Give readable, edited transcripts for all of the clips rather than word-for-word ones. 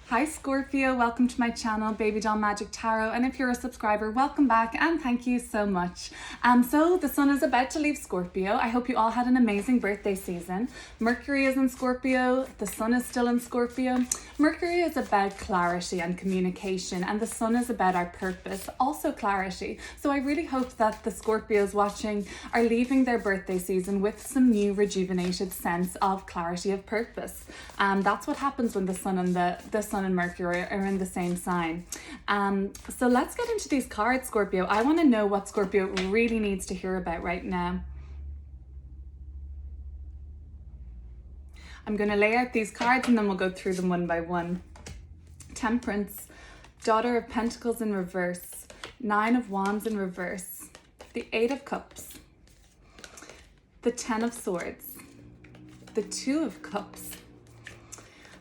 Hi Scorpio, welcome to my channel, Baby Doll Magic Tarot, and if you're a subscriber, welcome back and thank you so much. So the sun is about to leave Scorpio. I hope you all had an amazing birthday season. Mercury is in Scorpio, the sun is still in Scorpio. Mercury is about clarity and communication, and the sun is about our purpose, also clarity. So I really hope that the Scorpios watching are leaving their birthday season with some new rejuvenated sense of clarity of purpose. That's what happens when the sun and the sun and Mercury are in the same sign. So let's get into these cards, Scorpio. I want to know what Scorpio really needs to hear about right now. I'm going to lay out these cards and then we'll go through them one by one. Temperance, Daughter of Pentacles in reverse, Nine of Wands in reverse, the Eight of Cups, the Ten of Swords, the Two of Cups.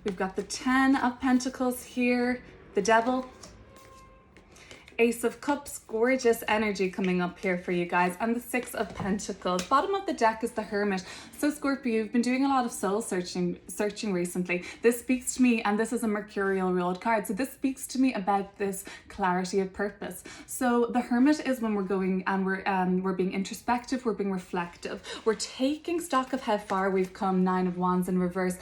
We've got the Ten of Pentacles here, the Devil, Ace of Cups, gorgeous energy coming up here for you guys, and the Six of Pentacles. Bottom of the deck is the Hermit. So Scorpio, you've been doing a lot of soul searching recently. This speaks to me, and this is a Mercurial ruled card, so this speaks to me about this clarity of purpose. So the Hermit is when we're going and we're being introspective, we're being reflective, we're taking stock of how far we've come. Nine of Wands in reverse.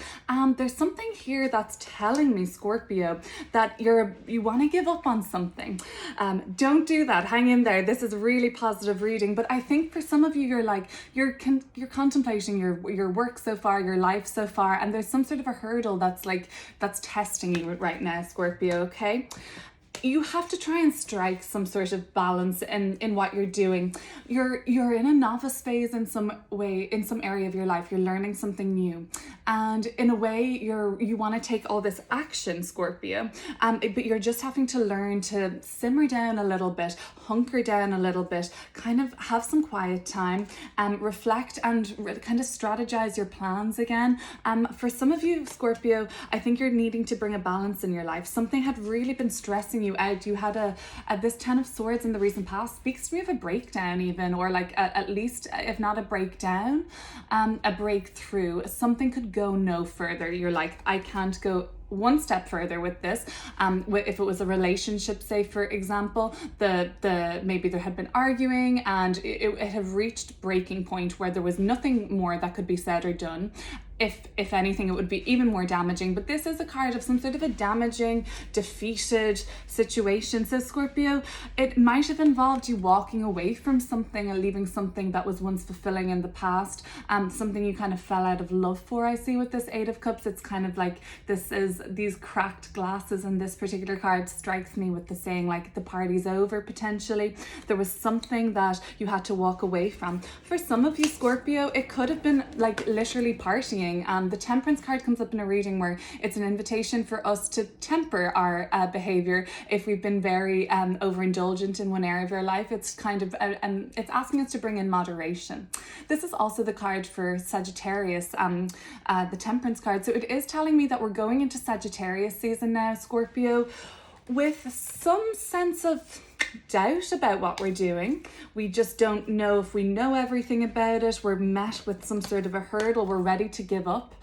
There's something here that's telling me, Scorpio, that you want to give up on something. Don't do that. Hang in there. This is a really positive reading, but I think for some of you, you're contemplating your work so far, your life so far, and there's some sort of a hurdle that's testing you right now, Scorpio. Okay. You have to try and strike some sort of balance in what you're doing. You're in a novice phase in some way, in some area of your life. You're learning something new, and in a way you want to take all this action, Scorpio, but you're just having to learn to simmer down a little bit, hunker down a little bit, kind of have some quiet time, reflect and kind of strategize your plans again. For some of you, Scorpio, I think you're needing to bring a balance in your life. Something had really been stressing you out. You had this Ten of Swords in the recent past speaks to me of a breakdown even, or at least, if not a breakdown, a breakthrough. Something could go no further. You're like, I can't go one step further with this. If it was a relationship, say for example, maybe there had been arguing and it had reached breaking point where there was nothing more that could be said or done. If anything, it would be even more damaging. But this is a card of some sort of a damaging, defeated situation. So Scorpio, it might have involved you walking away from something and leaving something that was once fulfilling in the past, something you kind of fell out of love for. I see with this Eight of Cups, it's kind of like these cracked glasses, and this particular card strikes me with the saying like the party's over potentially. There was something that you had to walk away from. For some of you, Scorpio, it could have been like literally partying. The Temperance card comes up in a reading where it's an invitation for us to temper our behavior if we've been very overindulgent in one area of our life. It's kind of it's asking us to bring in moderation. This is also the card for Sagittarius, the Temperance card. So it is telling me that we're going into Sagittarius season now, Scorpio, with some sense of doubt about what we're doing. We just don't know if we know everything about it. We're met with some sort of a hurdle. We're ready to give up.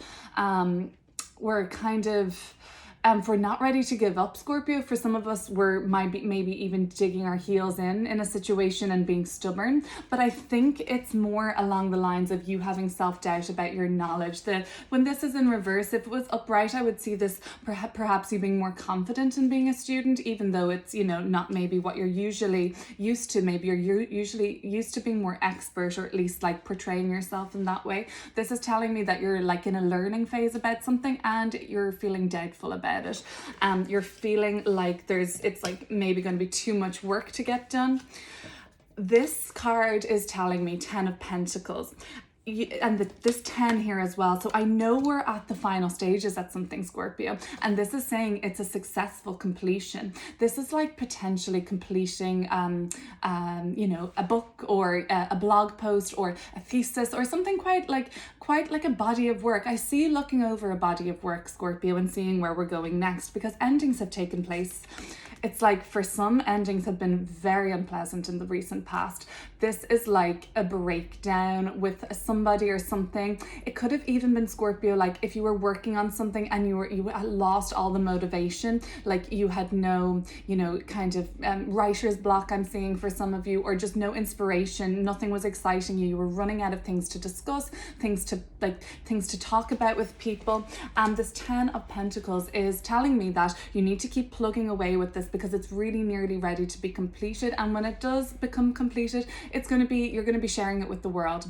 We're kind of if we're not ready to give up, Scorpio, for some of us, we're maybe even digging our heels in a situation and being stubborn. But I think it's more along the lines of you having self-doubt about your knowledge. That when this is in reverse, if it was upright, I would see this perhaps you being more confident in being a student, even though it's, not maybe what you're usually used to. Maybe you're usually used to being more expert, or at least like portraying yourself in that way. This is telling me that you're like in a learning phase about something and you're feeling doubtful about it. You're feeling like it's like maybe going to be too much work to get done. This card is telling me Ten of Pentacles. And this 10 here as well. So I know we're at the final stages at something, Scorpio, and this is saying it's a successful completion. This is like potentially completing a book or a blog post or a thesis or something quite like a body of work. I see you looking over a body of work, Scorpio, and seeing where we're going next, because endings have taken place. It's like for some, endings have been very unpleasant in the recent past. This is like a breakdown with somebody or something. It could have even been, Scorpio, like if you were working on something and you had lost all the motivation, like you had no, you know, kind of writer's block, I'm seeing for some of you, or just no inspiration, nothing was exciting you. You were running out of things to discuss, things to talk about with people. And this 10 of Pentacles is telling me that you need to keep plugging away with this because it's really nearly ready to be completed. And when it does become completed, you're going to be sharing it with the world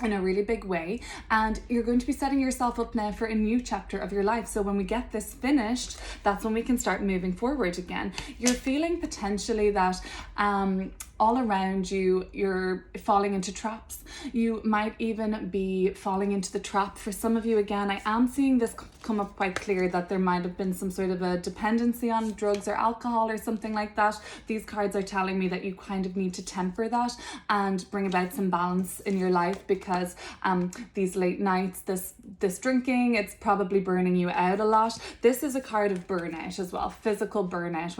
in a really big way, and you're going to be setting yourself up now for a new chapter of your life. So when we get this finished, that's when we can start moving forward again. You're feeling potentially that all around you, you're falling into traps. You might even be falling into the trap. For some of you, again, I am seeing this come up quite clear that there might have been some sort of a dependency on drugs or alcohol or something like that. These cards are telling me that you kind of need to temper that and bring about some balance in your life, because these late nights, this drinking, it's probably burning you out a lot. This is a card of burnout as well, physical burnout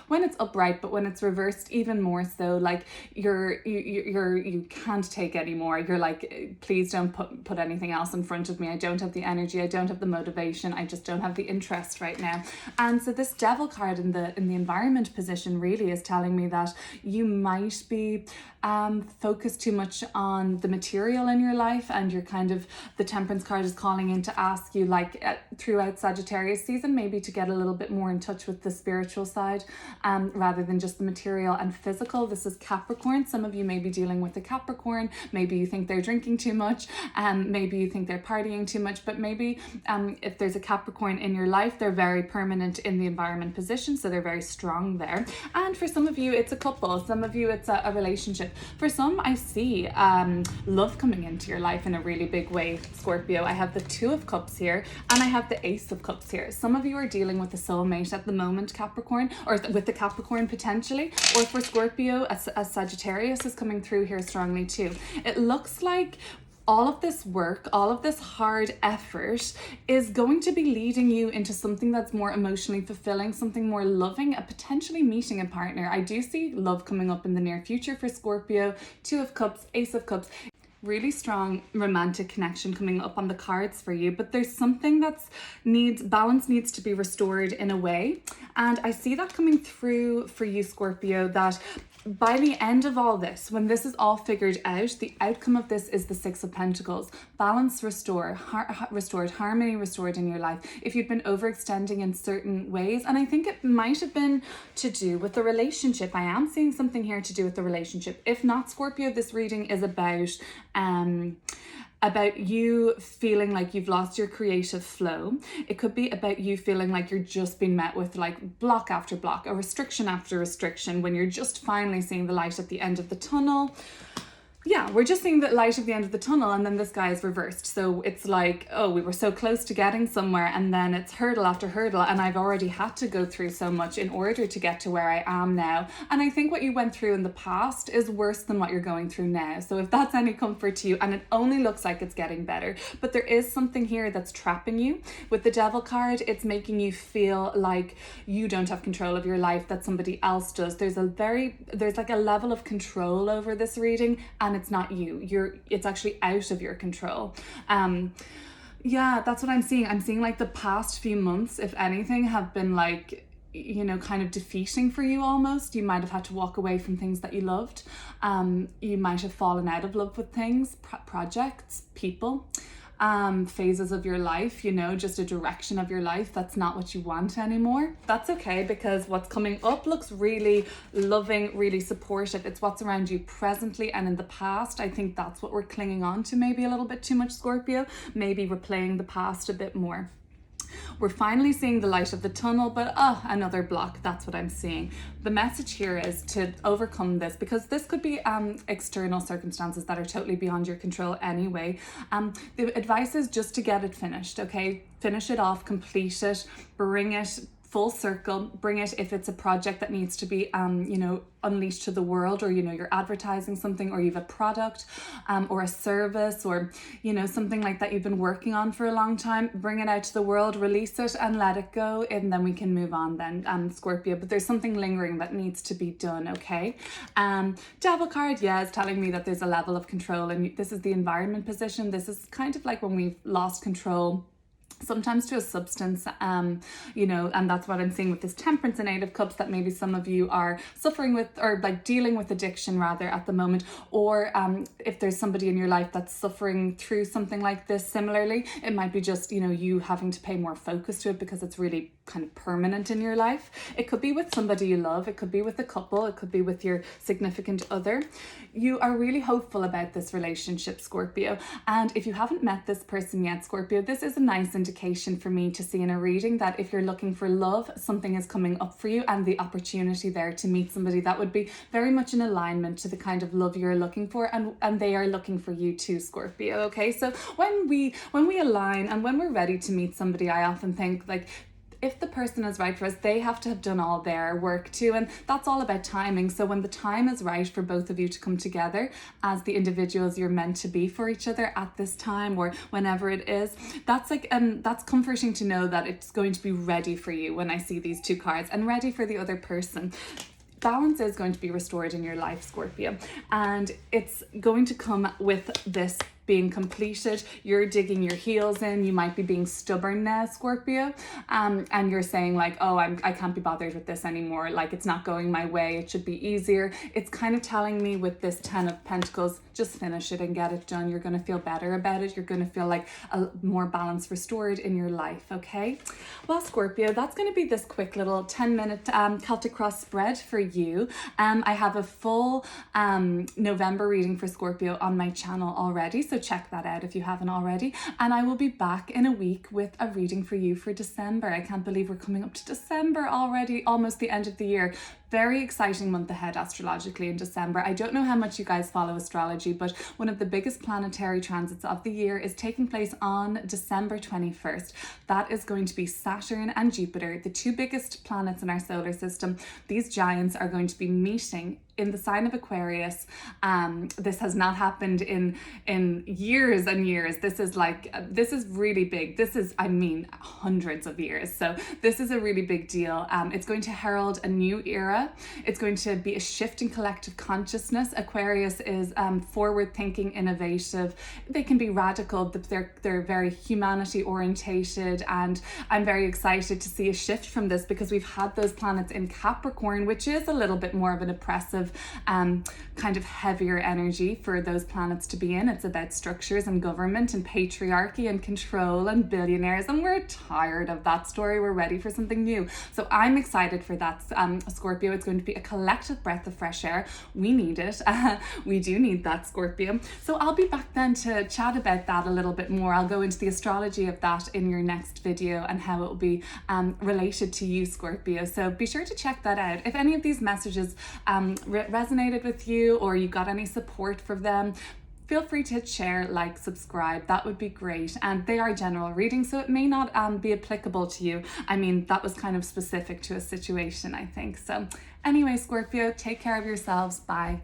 when it's upright, but when it's reversed, even more so. Like you can't take any more. You're like, please don't put anything else in front of me. I don't have the energy. I don't have the motivation. I just don't have the interest right now. And so this Devil card in the environment position really is telling me that you might be focused too much on the material in your life, and you're kind of, the Temperance card is calling in to ask you, like throughout Sagittarius season, maybe to get a little bit more in touch with the spiritual side rather than just the material and physical. This is Capricorn. Some of you may be dealing with a Capricorn. Maybe you think they're drinking too much, maybe you think they're partying too much, but maybe if there's a Capricorn in your life, they're very permanent in the environment position, so they're very strong there. And for some of you, it's a couple. Some of you, it's a relationship. For some, I see love coming into your life in a really big way, Scorpio. I have the 2 of Cups here, and I have the Ace of Cups here. Some of you are dealing with a soulmate at the moment, Capricorn, or with the Capricorn potentially, or for Scorpio, a Sagittarius is coming through here strongly too. It looks like all of this work, all of this hard effort is going to be leading you into something that's more emotionally fulfilling, something more loving, potentially meeting a partner. I do see love coming up in the near future for Scorpio. 2 of Cups, Ace of Cups. Really strong romantic connection coming up on the cards for you, but there's something balance needs to be restored in a way. And I see that coming through for you, Scorpio, that by the end of all this, when this is all figured out, the outcome of this is the 6 of Pentacles. Balance restored, harmony restored in your life. If you've been overextending in certain ways, and I think it might have been to do with the relationship. I am seeing something here to do with the relationship. If not, Scorpio, this reading is about you feeling like you've lost your creative flow. It could be about you feeling like you're just being met with like block after block, a restriction after restriction, when you're just finally seeing the light at the end of the tunnel. Yeah, we're just seeing the light at the end of the tunnel, and then this guy is reversed. So it's like, oh, we were so close to getting somewhere, and then it's hurdle after hurdle, and I've already had to go through so much in order to get to where I am now. And I think what you went through in the past is worse than what you're going through now. So if that's any comfort to you, and it only looks like it's getting better, but there is something here that's trapping you. With the Devil card, it's making you feel like you don't have control of your life, that somebody else does. There's like a level of control over this reading, and it's not you. It's actually out of your control. Yeah, that's what I'm seeing. I'm seeing like the past few months, if anything, have been like, you know, kind of defeating for you almost. You might have had to walk away from things that you loved. You might have fallen out of love with things, projects, people. Phases of your life, you know, just a direction of your life that's not what you want anymore. That's okay, because what's coming up looks really loving, really supportive. It's what's around you presently and in the past. I think that's what we're clinging on to maybe a little bit too much, Scorpio. Maybe we're playing the past a bit more. We're finally seeing the light of the tunnel, but another block. That's what I'm seeing. The message here is to overcome this, because this could be external circumstances that are totally beyond your control anyway. The advice is just to get it finished, okay? Finish it off, complete it, bring it full circle. Bring it if it's a project that needs to be, you know, unleashed to the world, or, you know, you're advertising something, or you have a product or a service, or, you know, something like that you've been working on for a long time. Bring it out to the world, release it and let it go, and then we can move on then, Scorpio. But there's something lingering that needs to be done, okay? Devil card, yeah, is telling me that there's a level of control, and this is the environment position. This is kind of like when we've lost control, sometimes to a substance, you know, and that's what I'm seeing with this Temperance and Eight of Cups, that maybe some of you are suffering with, or like dealing with addiction rather at the moment, or if there's somebody in your life that's suffering through something like this similarly, it might be just, you know, you having to pay more focus to it because it's really kind of permanent in your life. It could be with somebody you love, it could be with a couple, it could be with your significant other. You are really hopeful about this relationship, Scorpio, and if you haven't met this person yet, Scorpio, this is a nice indication for me to see in a reading that if you're looking for love, something is coming up for you, and the opportunity there to meet somebody that would be very much in alignment to the kind of love you're looking for, and they are looking for you too, Scorpio. Okay, so when we align and when we're ready to meet somebody, I often think like, if the person is right for us, they have to have done all their work too, and that's all about timing. So when the time is right for both of you to come together as the individuals you're meant to be for each other at this time, or whenever it is, that's like that's comforting to know that it's going to be ready for you when I see these two cards, and ready for the other person. Balance is going to be restored in your life, Scorpio, and it's going to come with this being completed. You're digging your heels in. You might be being stubborn now, Scorpio, and you're saying like, oh, I can't be bothered with this anymore, like it's not going my way, it should be easier. It's kind of telling me with this 10 of Pentacles, just finish it and get it done. You're going to feel better about it. You're going to feel like a more balance restored in your life. Okay, well, Scorpio, that's going to be this quick little 10-minute Celtic Cross spread for you. I have a full November reading for Scorpio on my channel already, so check that out if you haven't already, and I will be back in a week with a reading for you for December. I can't believe we're coming up to December already, almost the end of the year. Very exciting month ahead astrologically in December. I don't know how much you guys follow astrology, but one of the biggest planetary transits of the year is taking place on December 21st. That is going to be Saturn and Jupiter, the two biggest planets in our solar system. These giants are going to be meeting in the sign of Aquarius. This has not happened in years and years. This is really big. This is, I mean, hundreds of years. So this is a really big deal. It's going to herald a new era. It's going to be a shift in collective consciousness. Aquarius is forward thinking, innovative. They can be radical, but they're very humanity orientated, and I'm very excited to see a shift from this, because we've had those planets in Capricorn, which is a little bit more of an oppressive kind of heavier energy for those planets to be in. It's about structures and government and patriarchy and control and billionaires, and we're tired of that story. We're ready for something new. So I'm excited for that, Scorpio. It's going to be a collective breath of fresh air. We need it. We do need that, Scorpio. So I'll be back then to chat about that a little bit more. I'll go into the astrology of that in your next video and how it will be related to you, Scorpio. So be sure to check that out. If any of these messages resonated with you, or you got any support from them, feel free to hit share, like, subscribe. That would be great. And they are general readings, so it may not be applicable to you. I mean, that was kind of specific to a situation, I think. So anyway, Scorpio, take care of yourselves. Bye.